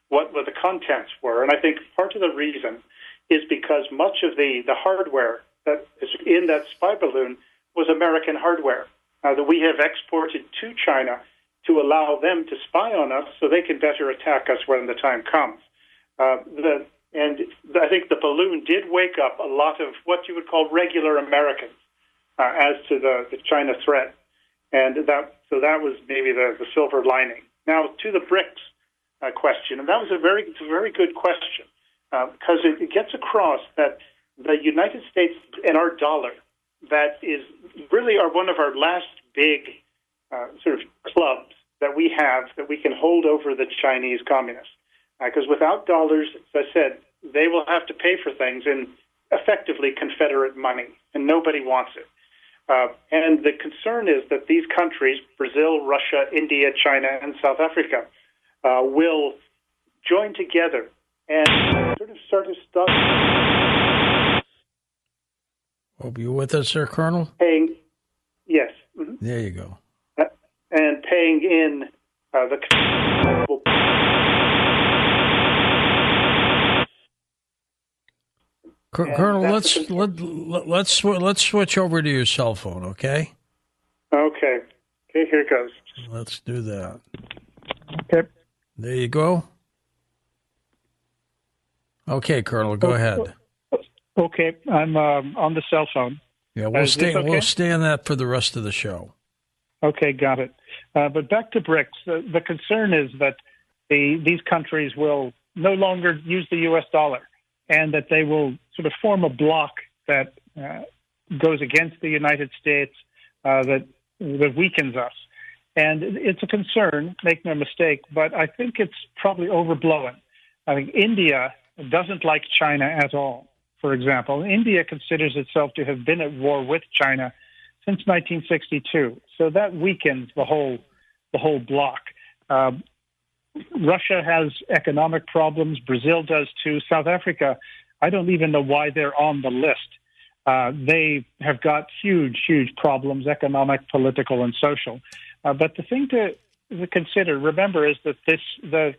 what the contents were. And I think part of the reason is because much of the hardware that is in that spy balloon was American hardware that we have exported to China to allow them to spy on us so they can better attack us when the time comes. And I think the balloon did wake up a lot of what you would call regular Americans as to the China threat. And that was maybe the silver lining. Now, to the BRICS question, and that was a very good question because it gets across that the United States and our dollar, that is really one of our last big sort of clubs that we have that we can hold over the Chinese communists. Because without dollars, as I said, they will have to pay for things in effectively Confederate money, and nobody wants it. And the concern is that these countries, Brazil, Russia, India, China, and South Africa, will join together and sort of start to stop. Hope you with us, sir, Colonel? Yes. Mm-hmm. There you go. And paying in the Colonel, let's switch over to your cell phone, okay? Okay, here it goes. Let's do that. Okay. There you go. Okay, Colonel, go ahead. Okay, I'm on the cell phone. Yeah, we'll stay on that for the rest of the show. Okay, got it. But back to BRICS, the concern is that these countries will no longer use the U.S. dollar, and that they will sort of form a bloc that goes against the United States, that weakens us. And it's a concern, make no mistake, but I think it's probably overblown. I think India doesn't like China at all. For example, India considers itself to have been at war with China since 1962. So that weakens the whole bloc. Russia has economic problems. Brazil does too. South Africa, I don't even know why they're on the list. They have got huge problems, economic, political, and social. But the thing to consider, remember, is that the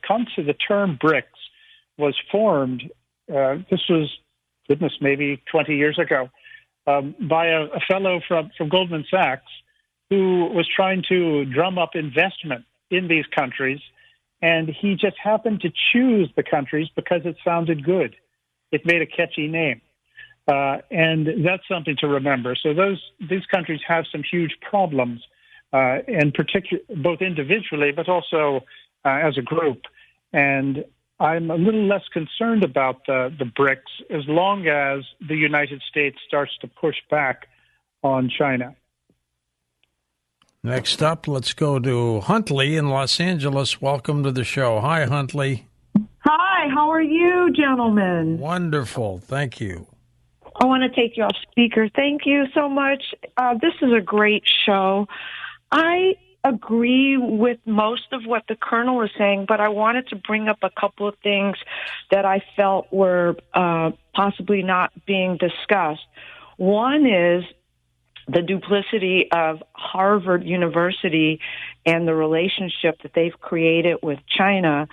term BRICS was formed. This was, goodness, maybe 20 years ago, by a fellow from Goldman Sachs who was trying to drum up investment in these countries, and he just happened to choose the countries because it sounded good. It made a catchy name. And that's something to remember. So these countries have some huge problems, in particular, both individually, but also as a group. And I'm a little less concerned about the BRICS as long as the United States starts to push back on China. Next up, let's go to Huntley in Los Angeles. Welcome to the show. Hi, Huntley. Hi, how are you, gentlemen? Wonderful. Thank you. I want to take you off speaker. Thank you so much. This is a great show. I agree with most of what the Colonel is saying, but I wanted to bring up a couple of things that I felt were possibly not being discussed. One is the duplicity of Harvard University and the relationship that they've created with China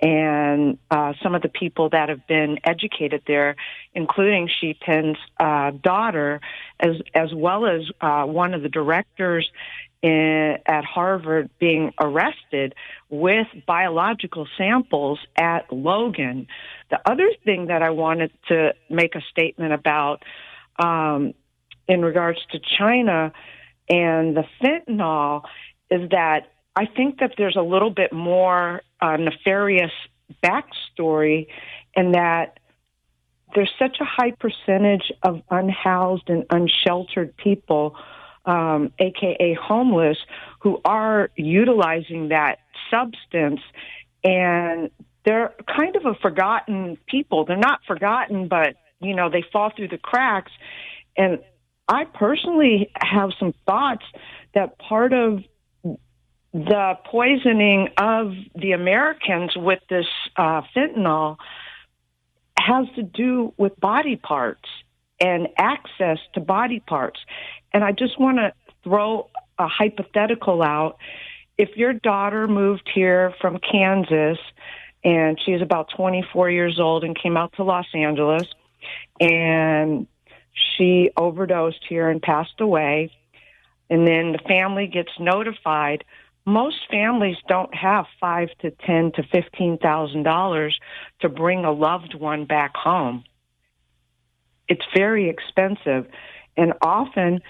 and some of the people that have been educated there, including Xi Jinping's daughter, as well as one of the directors at Harvard being arrested with biological samples at Logan. The other thing that I wanted to make a statement about in regards to China and the fentanyl is that I think that there's a little bit more nefarious backstory, in that there's such a high percentage of unhoused and unsheltered people, aka homeless, who are utilizing that substance, and they're kind of a forgotten people. They're not forgotten, but they fall through the cracks. And I personally have some thoughts that part of the poisoning of the Americans with this fentanyl has to do with body parts and access to body parts. And I just want to throw a hypothetical out. If your daughter moved here from Kansas and she's about 24 years old and came out to Los Angeles and she overdosed here and passed away, and then the family gets notified, most families don't have $5,000 to $10,000 to $15,000 to bring a loved one back home. It's very expensive, and often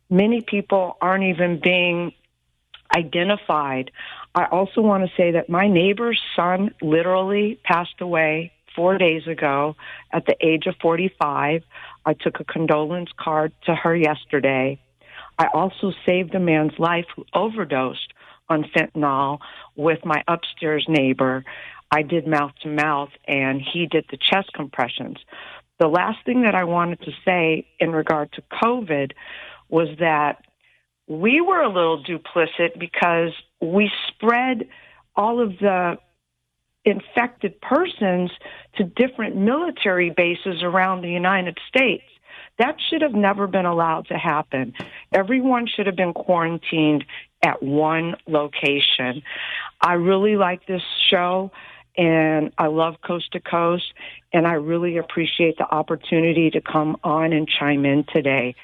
many people aren't even being identified. I also want to say that my neighbor's son literally passed away 4 days ago at the age of 45. I took a condolence card to her yesterday. I also saved a man's life who overdosed on fentanyl with my upstairs neighbor. I did mouth to mouth, and he did the chest compressions. The last thing that I wanted to say in regard to COVID was that we were a little duplicit because we spread all of the infected persons to different military bases around the United States. That should have never been allowed to happen. Everyone should have been quarantined at one location. I really like this show, and I love Coast to Coast, and I really appreciate the opportunity to come on and chime in today.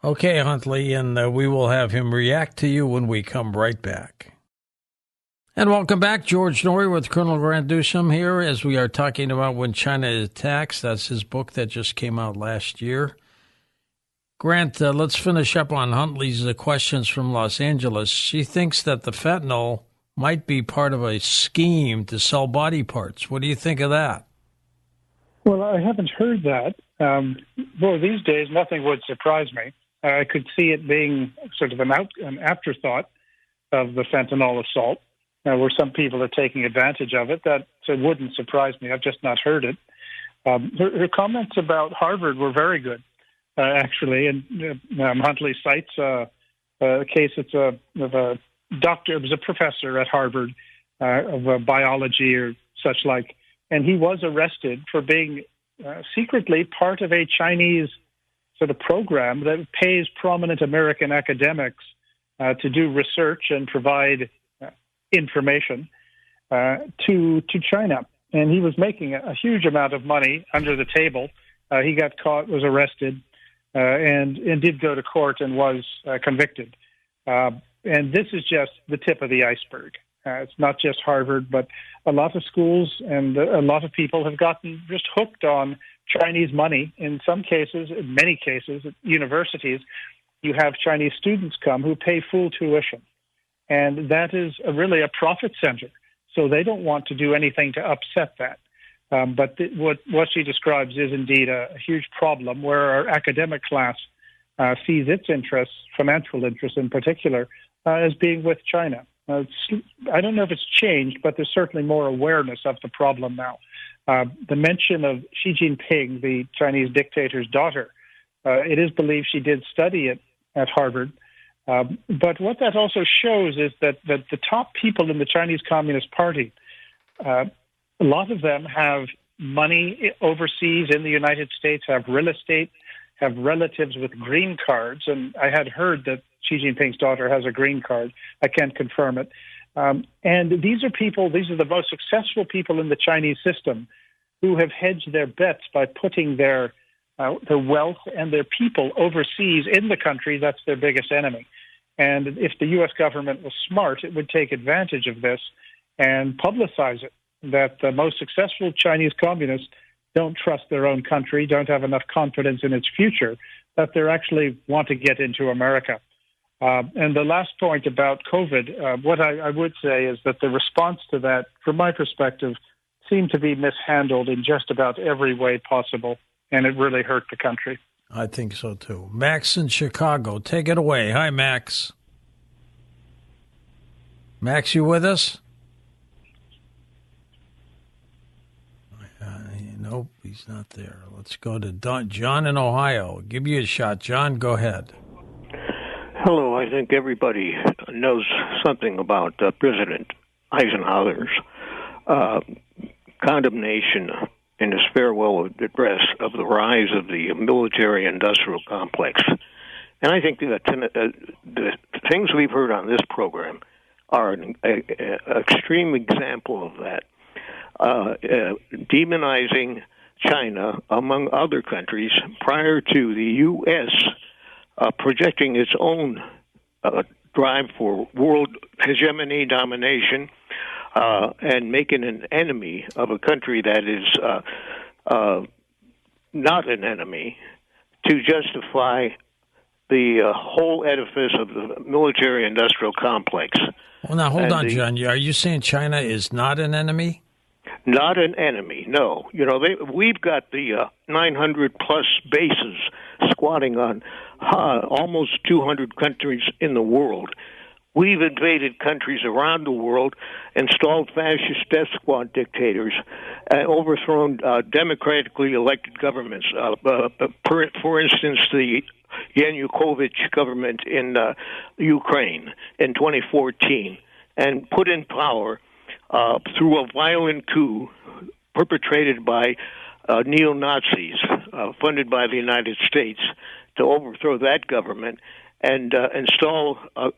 Okay, Huntley, and we will have him react to you when we come right back. And welcome back. George Norrie with Colonel Grant Newsham here as we are talking about When China Attacks. That's his book that just came out last year. Grant, let's finish up on Huntley's questions from Los Angeles. She thinks that the fentanyl might be part of a scheme to sell body parts. What do you think of that? Well, I haven't heard that. These days, nothing would surprise me. I could see it being sort of an afterthought of the fentanyl assault, where some people are taking advantage of it. That wouldn't surprise me. I've just not heard it. Her comments about Harvard were very good, actually. And Huntley cites a case of a doctor. It was a professor at Harvard of biology or such like, and he was arrested for being secretly part of a Chinese sort of program that pays prominent American academics to do research and provide information to China. And he was making a huge amount of money under the table. He got caught, was arrested, and did go to court and was convicted. And this is just the tip of the iceberg. It's not just Harvard, but a lot of schools and a lot of people have gotten just hooked on Chinese money. In some cases, in many cases, at universities, you have Chinese students come who pay full tuition. And that is really a profit center. So they don't want to do anything to upset that. But what she describes is indeed a huge problem where our academic class sees its interests, financial interests in particular, as being with China. I don't know if it's changed, but there's certainly more awareness of the problem now. The mention of Xi Jinping, the Chinese dictator's daughter, it is believed she did study at Harvard. But what that also shows is that the top people in the Chinese Communist Party, a lot of them have money overseas in the United States, have real estate, have relatives with green cards. And I had heard that Xi Jinping's daughter has a green card. I can't confirm it. And these are the most successful people in the Chinese system who have hedged their bets by putting their wealth and their people overseas in the country that's their biggest enemy. And if the U.S. government was smart, it would take advantage of this and publicize it, that the most successful Chinese communists don't trust their own country, don't have enough confidence in its future, that they actually want to get into America. And the last point about COVID, what I would say is that the response to that, from my perspective, seemed to be mishandled in just about every way possible, and it really hurt the country. I think so, too. Max in Chicago, take it away. Hi, Max. Max, you with us? Nope, he's not there. Let's go to John in Ohio. Give you a shot. John, go ahead. Hello. I think everybody knows something about President Eisenhower's condemnation in his farewell address of the rise of the military-industrial complex. And I think that the things we've heard on this program are an extreme example of that. Demonizing China, among other countries, prior to the U.S. Projecting its own drive for world hegemony, domination, and making an enemy of a country that is not an enemy, to justify the whole edifice of the military-industrial complex. Well, now, hold on, John. Are you saying China is not an enemy? Not an enemy, no. You know, we've got the 900-plus bases squatting on almost 200 countries in the world. We've invaded countries around the world, installed fascist death squad dictators, and overthrown democratically elected governments. For instance, the Yanukovych government in Ukraine in 2014, and put in power through a violent coup perpetrated by neo-Nazis funded by the United States to overthrow that government and install a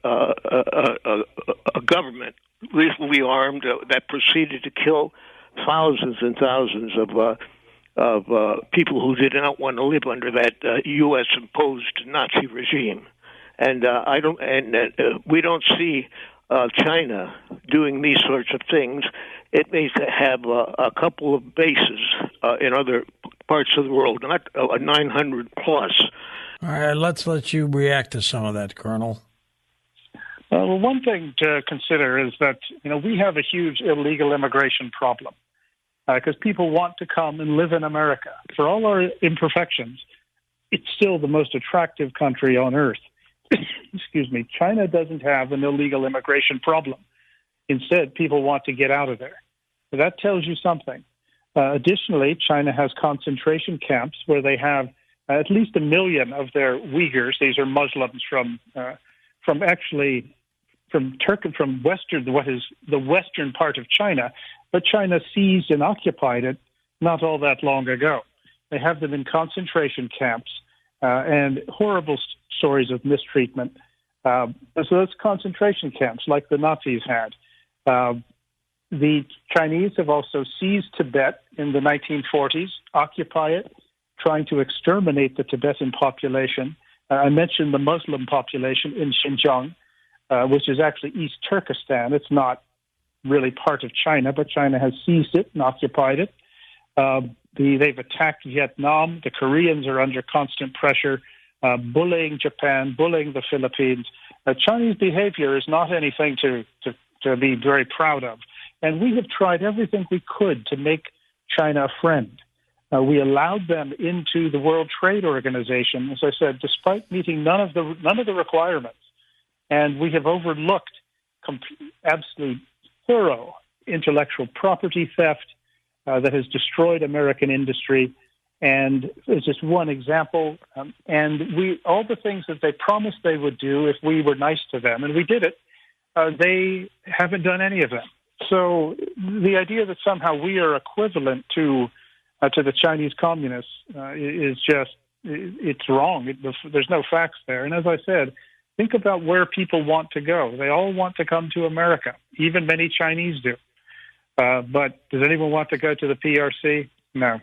government lethally armed that proceeded to kill thousands and thousands of people who did not want to live under that U.S. imposed Nazi regime. And we don't see China doing these sorts of things. It may have a couple of bases in other parts of the world, not 900 plus. All right, let's let you react to some of that, Colonel. Well, one thing to consider is that we have a huge illegal immigration problem because people want to come and live in America. For all our imperfections, it's still the most attractive country on earth. Excuse me. China doesn't have an illegal immigration problem. Instead, people want to get out of there. So that tells you something. Additionally, China has concentration camps where they have at least 1 million of their Uyghurs. These are Muslims from Turkey, from what is the western part of China, but China seized and occupied it not all that long ago. They have them in concentration camps and horrible stories of mistreatment. So those concentration camps, like the Nazis had. The Chinese have also seized Tibet in the 1940s, occupy it, trying to exterminate the Tibetan population. I mentioned the Muslim population in Xinjiang, which is actually East Turkestan. It's not really part of China, but China has seized it and occupied it. They've attacked Vietnam. The Koreans are under constant pressure, bullying Japan, bullying the Philippines. Chinese behavior is not anything to be very proud of. And we have tried everything we could to make China a friend. We allowed them into the World Trade Organization, as I said, despite meeting none of the requirements. And we have overlooked absolutely thorough intellectual property theft that has destroyed American industry. And it's just one example. And all the things that they promised they would do if we were nice to them, and we did it, they haven't done any of them. So the idea that somehow we are equivalent to the Chinese communists is just, it's wrong. There's no facts there. And as I said, think about where people want to go. They all want to come to America. Even many Chinese do. But does anyone want to go to the PRC? No.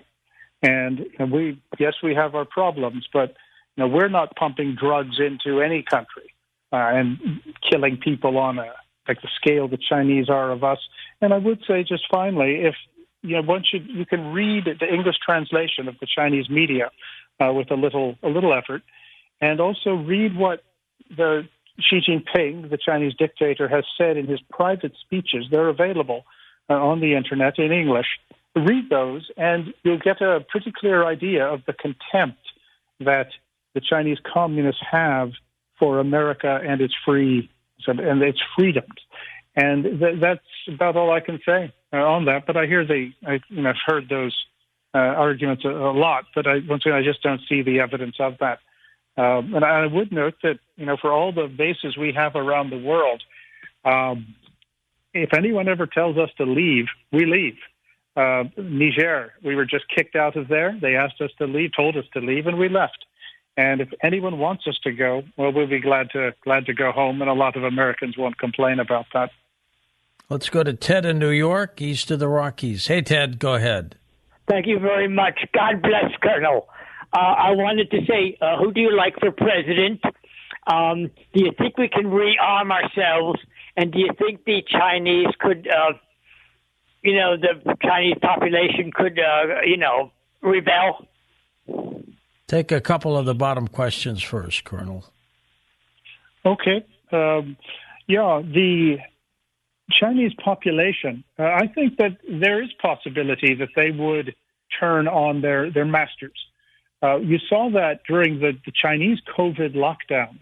And we have our problems, but we're not pumping drugs into any country and killing people on like the scale the Chinese are of us. And I would say just finally, if you can read the English translation of the Chinese media with a little effort, and also read what the Xi Jinping, the Chinese dictator, has said in his private speeches. They're available on the internet in English. Read those, and you'll get a pretty clear idea of the contempt that the Chinese communists have for America and its freedoms. And that's about all I can say on that. But I hear I've heard those arguments a lot, but once again, I just don't see the evidence of that. And I would note that, for all the bases we have around the world, if anyone ever tells us to leave, we leave. Niger, we were just kicked out of there. They asked us to leave, told us to leave, and we left. And if anyone wants us to go, well, we'll be glad to go home, and a lot of Americans won't complain about that. Let's go to Ted in New York, east of the Rockies. Hey, Ted, go ahead. Thank you very much. God bless, Colonel. I wanted to say, who do you like for president? Do you think we can rearm ourselves? And do you think the Chinese could, the Chinese population could, rebel? Take a couple of the bottom questions first, Colonel. Okay. The Chinese population, I think that there is possibility that they would turn on their masters. You saw that during the Chinese COVID lockdowns,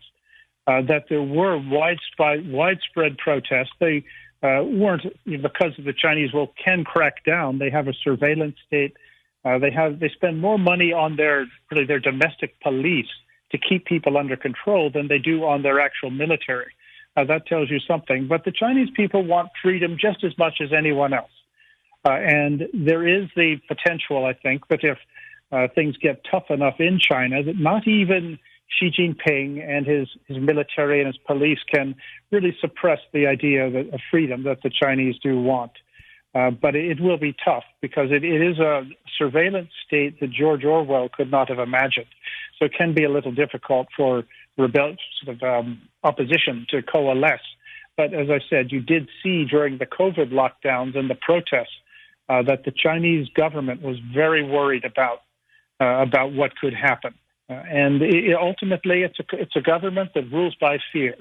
that there were widespread protests. They weren't, because the Chinese can crack down. They have a surveillance state. They spend more money on their domestic police to keep people under control than they do on their actual military. That tells you something. But the Chinese people want freedom just as much as anyone else. And there is the potential, I think, that if things get tough enough in China, that not even Xi Jinping and his military and his police can really suppress the idea of freedom that the Chinese do want. But it will be tough because it is a surveillance state that George Orwell could not have imagined. So it can be a little difficult for opposition to coalesce. But as I said, you did see during the COVID lockdowns and the protests that the Chinese government was very worried about what could happen. And ultimately, it's a government that rules by fear.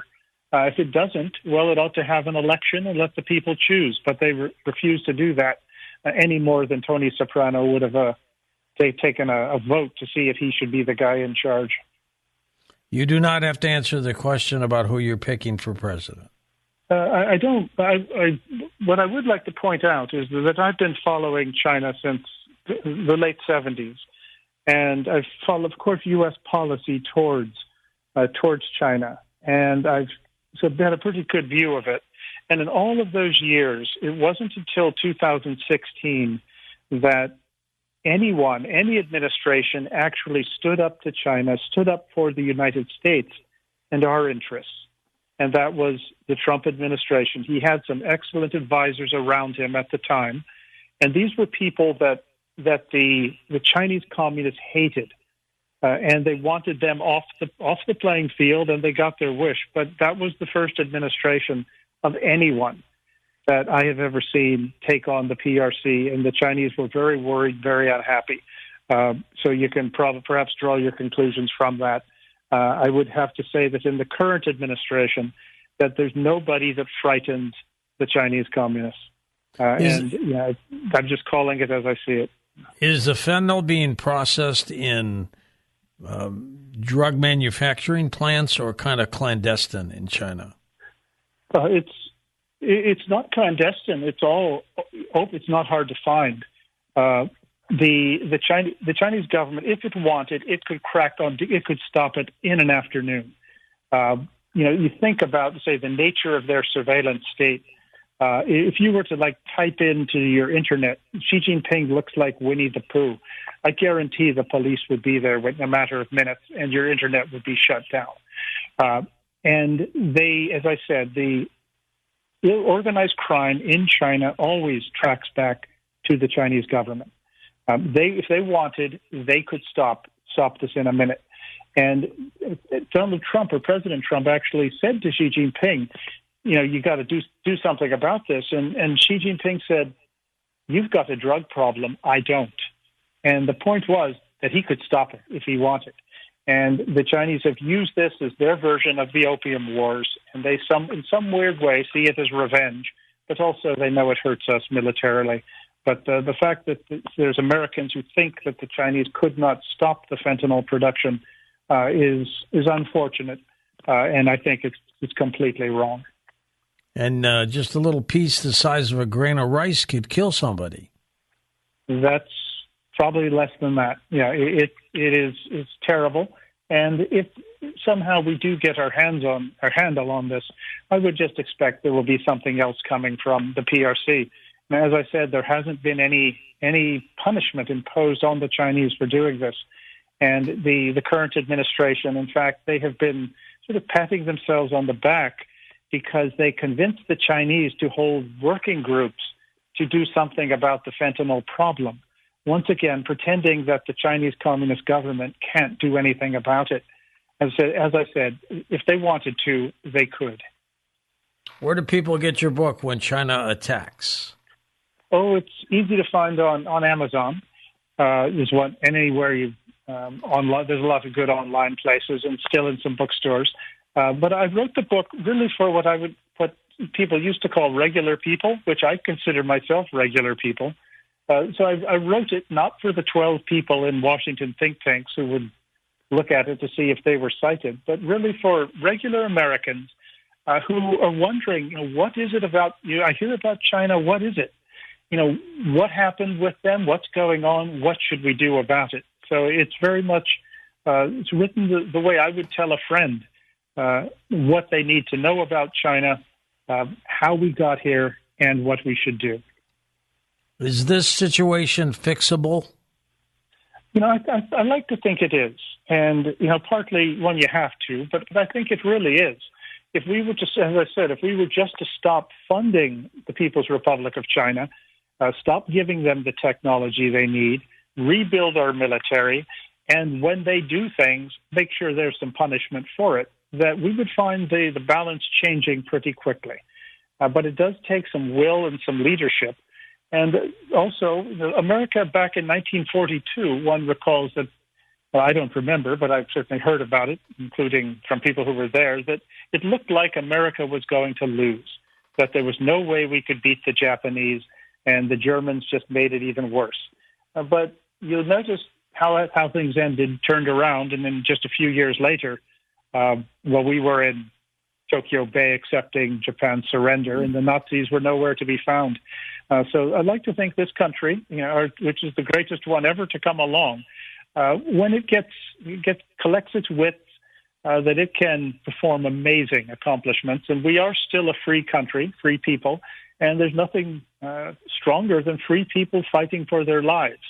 If it doesn't, well, it ought to have an election and let the people choose. But they refuse to do that any more than Tony Soprano would have taken a vote to see if he should be the guy in charge. You do not have to answer the question about who you're picking for president. I don't. What I would like to point out is that I've been following China since the late 70s. And I've followed, of course, U.S. policy towards China. And I've had a pretty good view of it. And in all of those years, it wasn't until 2016 that any administration actually stood up to China, stood up for the United States and our interests. And that was the Trump administration. He had some excellent advisors around him at the time. And these were people that the Chinese communists hated. And they wanted them off the playing field, and they got their wish. But that was the first administration of anyone that I have ever seen take on the PRC, and the Chinese were very worried, very unhappy. So you can perhaps draw your conclusions from that. I would have to say that in the current administration, that there's nobody that frightens the Chinese communists. I'm just calling it as I see it. Is the fentanyl being processed in drug manufacturing plants or kind of clandestine in China? It's not clandestine. It's not hard to find. The Chinese government, if it wanted, it could stop it in an afternoon. You think about, say, the nature of their surveillance state. If you were to type into your internet, Xi Jinping looks like Winnie the Pooh, I guarantee the police would be there in a matter of minutes, and your internet would be shut down. And they, as I said, the organized crime in China always tracks back to the Chinese government. If they wanted, they could stop this in a minute. And Donald Trump, or President Trump, actually said to Xi Jinping, you got to do something about this. And Xi Jinping said, you've got a drug problem, I don't. And the point was that he could stop it if he wanted. And the Chinese have used this as their version of the Opium Wars, and they, in some weird way, see it as revenge, but also they know it hurts us militarily. But the fact that there's Americans who think that the Chinese could not stop the fentanyl production is unfortunate, and I think it's completely wrong. And just a little piece the size of a grain of rice could kill somebody. That's probably less than that. Yeah, it's terrible. And if somehow we do get our handle on this, I would just expect there will be something else coming from the PRC. And as I said, there hasn't been any punishment imposed on the Chinese for doing this. And the current administration, in fact, they have been sort of patting themselves on the back because they convinced the Chinese to hold working groups to do something about the fentanyl problem. Once again, pretending that the Chinese Communist government can't do anything about it. As I said, if they wanted to, they could. Where do people get your book, When China Attacks? Oh, it's easy to find on Amazon. Anywhere you online. There's a lot of good online places, and still in some bookstores. But I wrote the book really for what people used to call regular people, which I consider myself regular people. So I wrote it not for the 12 people in Washington think tanks who would look at it to see if they were cited, but really for regular Americans who are wondering, what is it about? I hear about China. What is it? What happened with them? What's going on? What should we do about it? So it's very much it's written the way I would tell a friend what they need to know about China, how we got here, and what we should do. Is this situation fixable? I like to think it is. And, partly when you have to, but I think it really is. If we were just, as I said, if we were just to stop funding the People's Republic of China, stop giving them the technology they need, rebuild our military, and when they do things, make sure there's some punishment for it, that we would find the balance changing pretty quickly. But it does take some will and some leadership. And also, America back in 1942, one recalls that, I don't remember, but I've certainly heard about it, including from people who were there, that it looked like America was going to lose, that there was no way we could beat the Japanese, and the Germans just made it even worse. But you'll notice how things turned around, and then just a few years later, we were in Tokyo Bay accepting Japan's surrender, and the Nazis were nowhere to be found. So I'd like to think this country, which is the greatest one ever to come along, when it collects its wits, that it can perform amazing accomplishments. And we are still a free country, free people, and there's nothing stronger than free people fighting for their lives.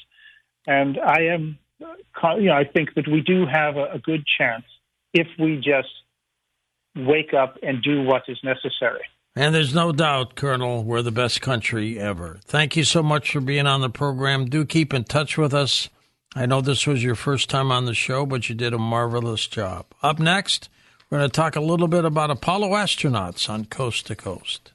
And I think that we do have a good chance if we just wake up and do what is necessary. And there's no doubt, Colonel, we're the best country ever. Thank you so much for being on the program. Do keep in touch with us. I know this was your first time on the show, but you did a marvelous job. Up next, we're going to talk a little bit about Apollo astronauts on Coast to Coast.